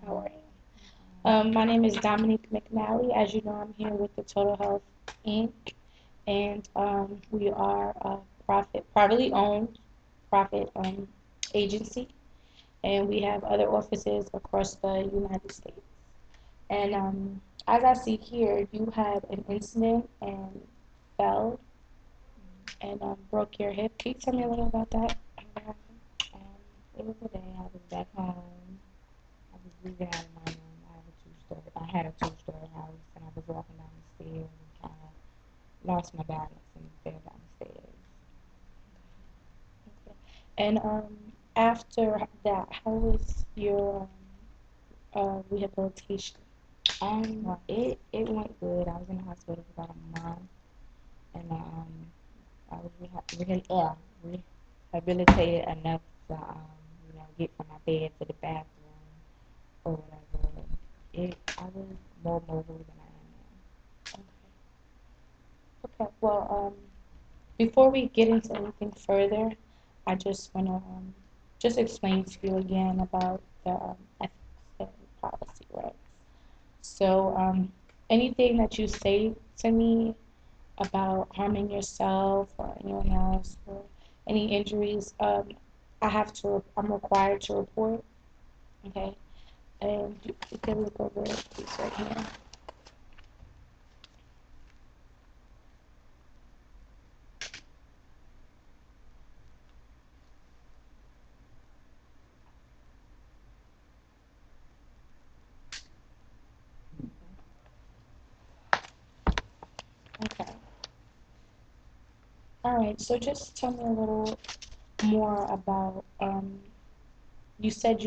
How are you? My name is Dominique McNally. As you know, I'm here with the Total Health Inc. And we are a privately owned profit agency, and we have other offices across the United States. And as I see here, you had an incident and fell and broke your hip. Can you tell me a little about that? How that happened? Um, it was a day I was back home. I was leaving out of my room. I had a two-story house, and I was walking down the stairs and kind of lost my balance and fell down the stairs. Okay. And after that, how was your rehabilitation? Wow. It went good. I was in the hospital for about a month, and I was rehabilitated enough to get from my bed to the bathroom or whatever. I was more mobile than I am Okay. Okay. Well, before we get into anything further, I just want to just explain to you again about the ethics and policy, right? So, anything that you say to me about harming yourself or anyone else or any injuries, I'm required to report, okay? And you can look over this right here. Okay. All right. So just tell me a little more about, you said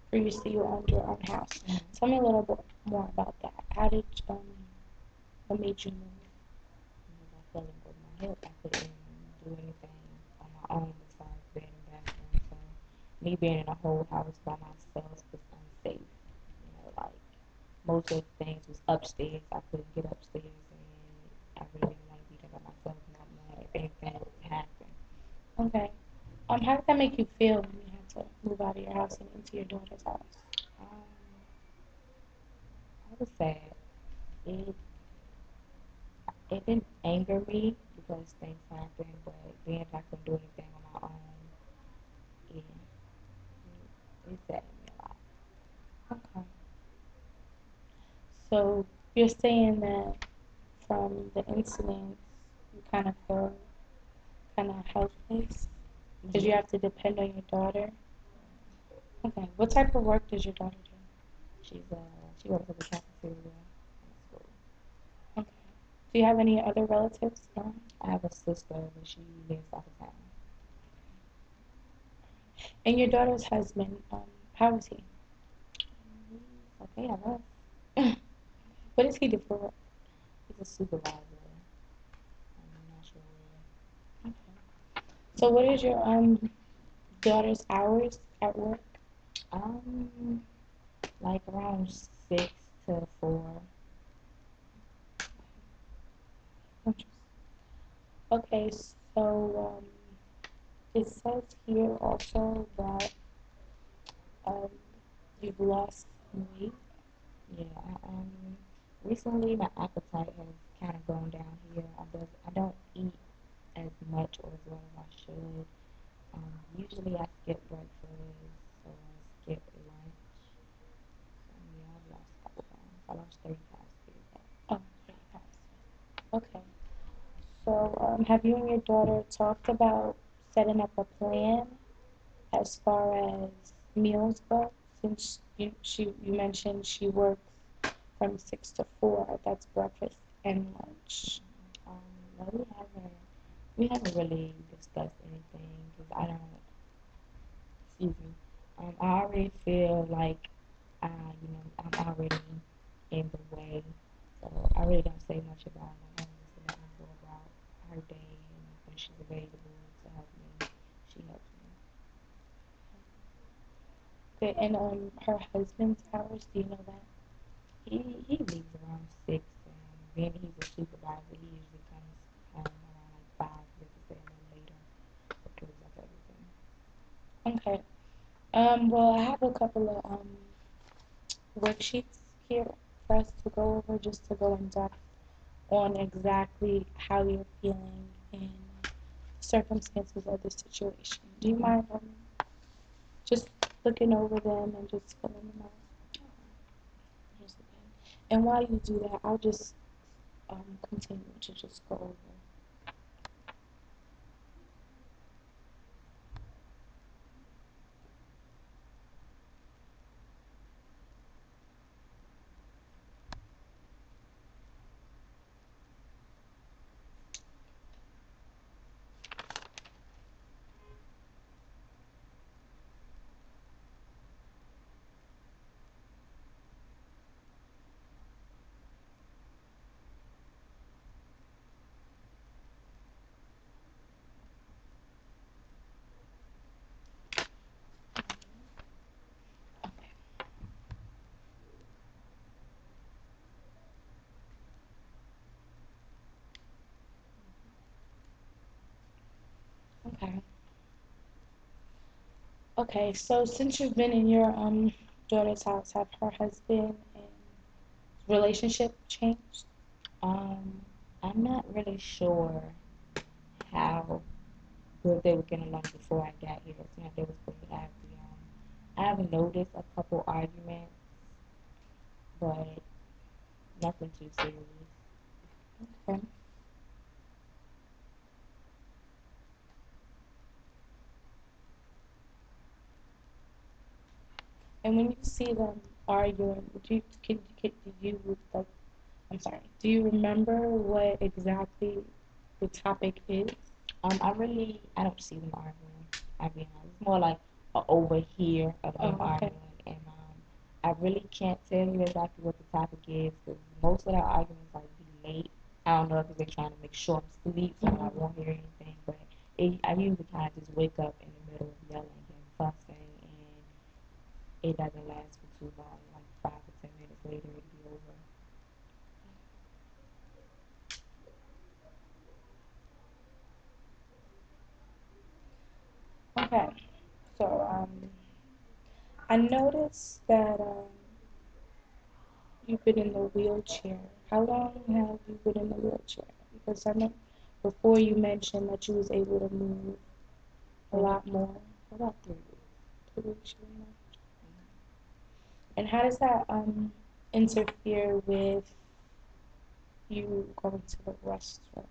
previously you owned your own house. now. Tell me a little bit more about that. What made you move? Because I fell and broke my hip, I couldn't do anything on my own besides bed and bathroom. So me being in a whole house by myself was unsafe. Like most of the things was upstairs. I couldn't get upstairs, and I really didn't want to be there by myself, not knowing if anything would happen. Okay. How did that make you feel when you had to move out of your house and into your daughter's house? Um, I was sad. It it didn't anger me because things happened, but being that I couldn't do anything on my own, it saddened me a lot. Okay. So you're saying that from the incident, you kind of feel kind of helpless because you Yeah, have to depend on your daughter. Okay. What type of work does your daughter do? she's she works at the cafeteria in the school. Okay. Do you have any other relatives? No. I have a sister, but she lives out of town. And your daughter's husband, how is he? He's okay, I guess. What does he do for work? He's a supervisor. I'm not sure where. Okay. So what is your daughter's hours at work? Um, like around 6 to 4. Interesting. Okay, so it says here also that um, you've lost weight. Yeah, recently my appetite has kind of gone down here. I don't eat as much or as well as I should. Usually I skip breakfast or I skip lunch. So yeah, I've lost a couple pounds. I lost 30 pounds to be exact. Oh, 30 pounds. Okay. So have you and your daughter talked about setting up a plan as far as meals go? Since you mentioned she works from 6 to 4. That's breakfast and lunch. No, we haven't really discussed anything because I don't. Excuse me. I already feel like I'm already in the way, so I really don't say much about it. I kind of just let her go about her day, and when she's available to help me, she helps me. Okay, and her husband's hours, do you know that? He leaves around 6, and being he's a supervisor, he usually comes home around like 5, just to stay a little later to close up everything. Okay. Well, I have a couple of worksheets here for us to go over, just to go in depth on exactly how you're feeling and circumstances of the situation. Do you mind just looking over them and just filling them out? Here's the pen. And while you do that, I'll just continue to just go over. Okay. Okay. So since you've been in your daughter's house, have her husband and relationship changed? Um, I'm not really sure how good they were getting along before I got here. So they was pretty happy. I have noticed a couple arguments, but nothing too serious. Okay. And when you see them arguing, do you like? I'm sorry. Do you remember what exactly the topic is? I don't see them arguing. I be honest. It's more like a overhear of them Oh, okay. arguing, and I really can't tell you exactly what the topic is because most of their arguments like be late. I don't know if they're trying to make sure I'm asleep so that I won't hear anything, but I usually kind of just wake up in the middle of yelling and fussing, and it doesn't last for too long. Like 5 or 10 minutes later, it'll be over. Okay. So I noticed that you've been in the wheelchair. How long have you been in the wheelchair? Because I know before you mentioned that you was able to move a For lot more. about 3 weeks. 2 weeks, you know. And how does that interfere with you going to the restroom?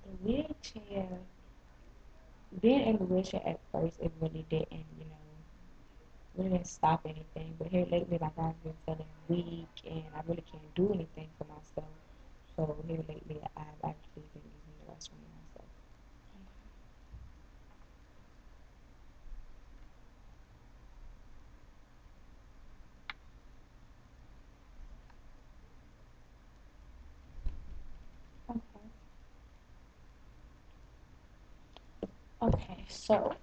The wheelchair, being in the wheelchair at first, it really didn't, really didn't stop anything. But here lately, like I've been feeling weak and I really can't do anything for myself. So here lately, I've actually been using the restroom myself. Okay. Okay. So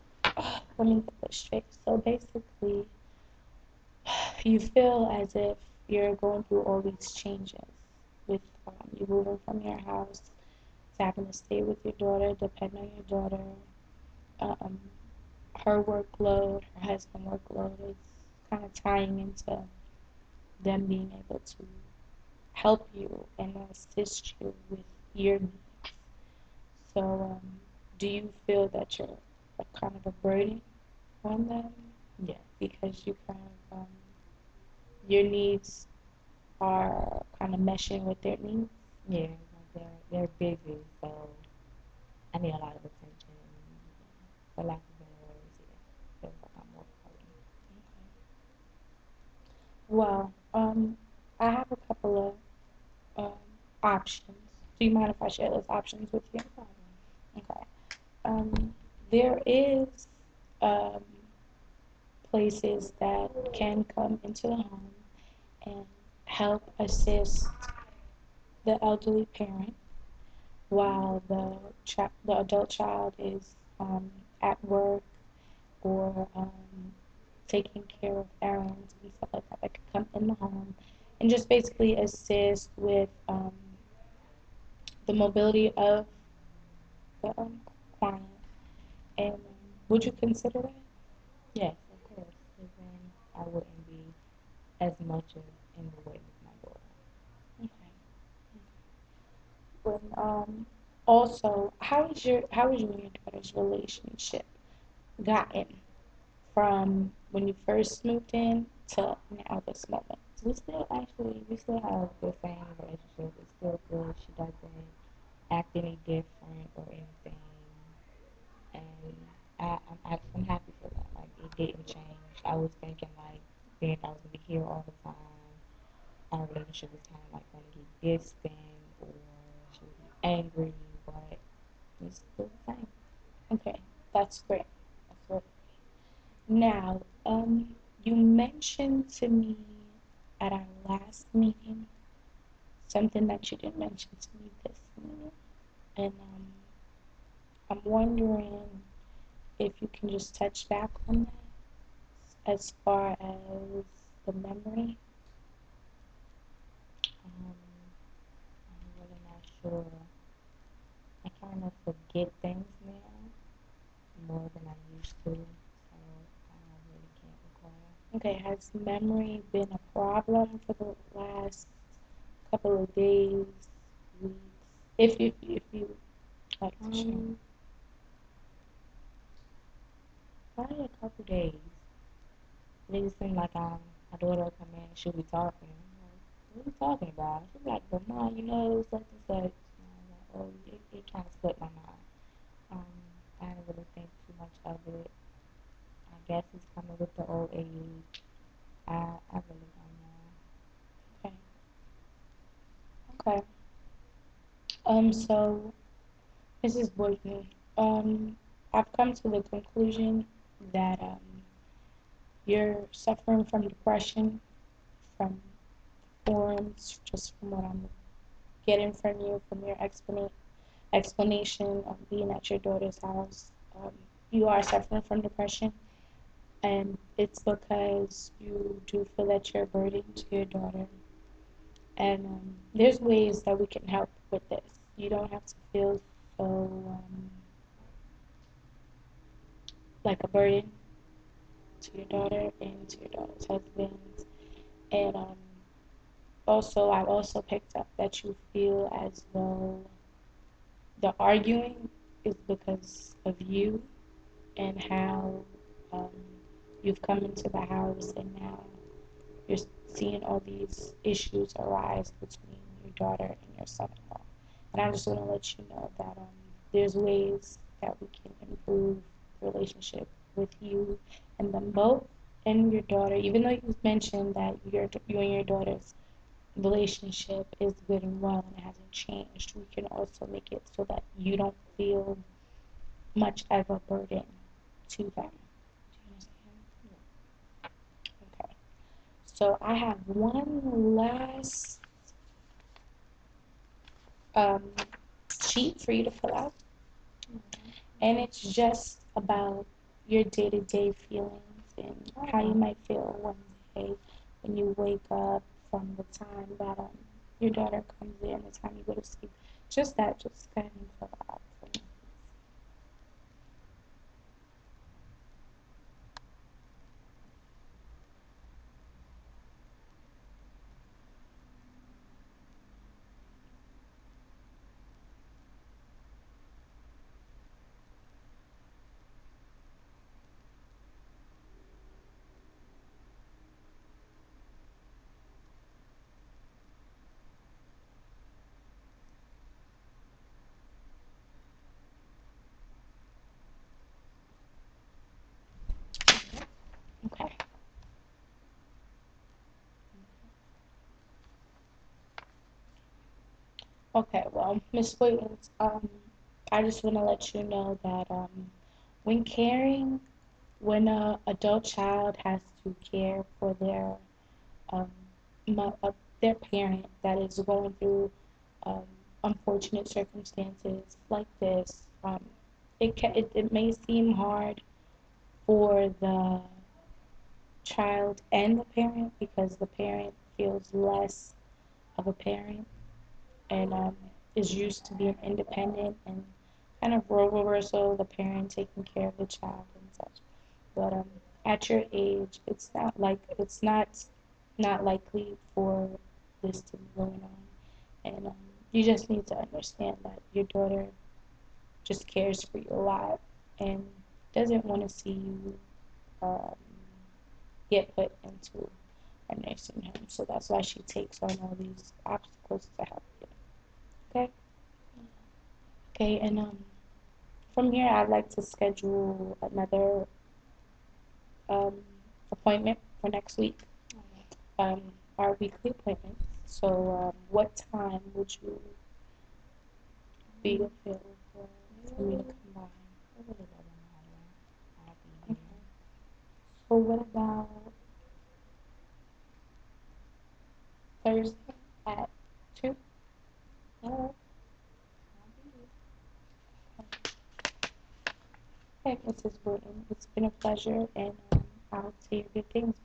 let me get this straight. So basically, you feel as if you're going through all these changes with you moving from your house to having to stay with your daughter, depend on your daughter, um, her workload, her husband workload is kind of tying into them being able to help you and assist you with your needs. So, do you feel that you're a kind of a burden on them Yeah, because you kind of your needs are kind of meshing with their needs? yeah, like they're busy, so I need a lot of attention. For lack of better words, yeah, feels like I'm overburdened. Okay. Well, I have a couple of options. Do you mind if I share those options with you? No problem. Okay. There is um, places that can come into the home and help assist the elderly parent while the adult child is at work or taking care of errands and stuff like that that could come in the home and just basically assist with the mobility of the client. And would you consider that? Yes, of course, because then I wouldn't be as much as in the way with my daughter. Okay. When also, how is you and your daughter's relationship gotten from when you first moved in to now this moment? We still have the same relationship. It's still good. She doesn't act any different or anything, and I'm happy for that. Like it didn't change. I was thinking like being I was gonna be here all the time, our relationship was kind of like gonna get distant or she would be angry, but it's still the same. Okay, that's great. That's really great. Now, you mentioned to me at our last meeting something that you didn't mention to me this meeting, and I'm wondering if you can just touch back on that as far as the memory. Um, I'm really not sure. I kind of forget things now more than I used to, so I really can't recall. Okay, has memory been a problem for the last couple of days, weeks? If you like to share. Um, Probably a couple days. And it just seemed like my daughter will come in and she'll be talking. I'm like, what are you talking about? She'll be like, but mom, such and such. And I'm like, oh, it kind of slipped my mind. Um, I didn't really think too much of it. I guess it's coming with the old age. I really don't know. Okay. Okay. So Mrs. Boynton, I've come to the conclusion that you're suffering from depression from forms, just from what I'm getting from you, from your explanation of being at your daughter's house. You are suffering from depression, and it's because you do feel that you're a burden to your daughter. And there's ways that we can help with this. You don't have to feel so like a burden to your daughter and to your daughter's husband. And also, I've also picked up that you feel as though the arguing is because of you and how um, you've come into the house and now you're seeing all these issues arise between your daughter and your son-in-law. And I just want to let you know that there's ways that we can improve the relationship with you and them both and your daughter. Even though you mentioned that you and your daughter's relationship is good and well and it hasn't changed, we can also make it so that you don't feel much of a burden to them. Do you understand? Yeah. Okay. So I have one last um, sheet for you to fill out, and it's just about your day-to-day feelings and how you Okay. might feel one day when you wake up from the time that your daughter comes in, the time you go to sleep. Just that, just go ahead and fill it out for me. Okay. Okay, well, Miss Williams, I just want to let you know that when caring, when a adult child has to care for um, their parent that is going through um, unfortunate circumstances like this, it may seem hard for the child and the parent because the parent feels less of a parent and is used to being independent and kind of role reversal, the parent taking care of the child and such. But at your age, it's not not likely for this to be going on. And you just need to understand that your daughter just cares for you a lot and doesn't want to see you um, get put into a nursing home. So that's why she takes on all these obstacles to help you. Okay? Okay, and from here, I'd like to schedule another um, appointment for next week. Okay. Our weekly appointments. So, what time would you be Um, available it for me to really, come by? it really doesn't matter. I'll be Okay. here. So, what about Thursday at 2? Alright, I'll be here. Okay, Mrs. Wooten, it's been a pleasure, and I'll say your good things.